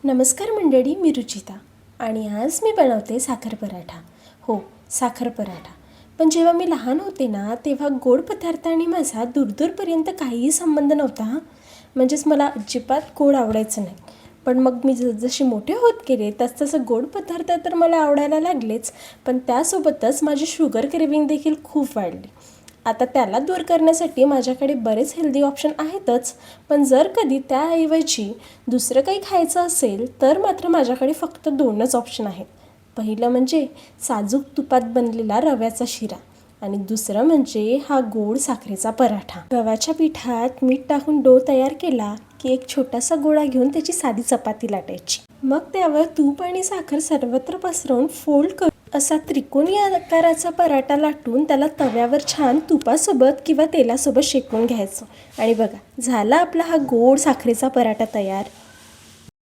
नमस्कार मंडळी, मी रुचिता आणि आज मी बनवते साखर पराठा. हो, साखर पराठा. पण जेव्हा मी लहान होते ना, तेव्हा गोड पदार्थांनी माझा दूरदूरपर्यंत काहीही संबंध नव्हता. म्हणजेच मला अजिबात गोड आवडायचं नाही. पण मग मी जशी मोठे होत गेले तसतसं गोड पदार्थ तर मला आवडायला लागलेच, पण त्यासोबतच माझी शुगर क्रेविंग देखील खूप वाढली. आता त्याला दूर करण्यासाठी माझ्याकडे बरेच हेल्दी ऑप्शन आहेतच, पण जर कधी त्याऐवजी दुसरं काही खायचं असेल तर मात्र माझ्याकडे फक्त 2च ऑप्शन आहेत. पहिलं म्हणजे साजूक तुपात बनलेला रव्याचा शिरा आणि दुसरं म्हणजे हा गोड साखरेचा पराठा. रव्याच्या पिठात मीठ टाकून डो तयार केला की एक छोटासा गोळा घेऊन त्याची साधी चपाती लाटायची. मग त्यावर तूप आणि साखर सर्वत्र पसरवून फोल्ड करून असा त्रिकोणी आकाराचा पराठा लाटून त्याला तव्यावर छान तुपासोबत किंवा तेलासोबत शेकून घ्यायचं. आणि बघा, झाला आपला हा गोड साखरेचा पराठा तयार.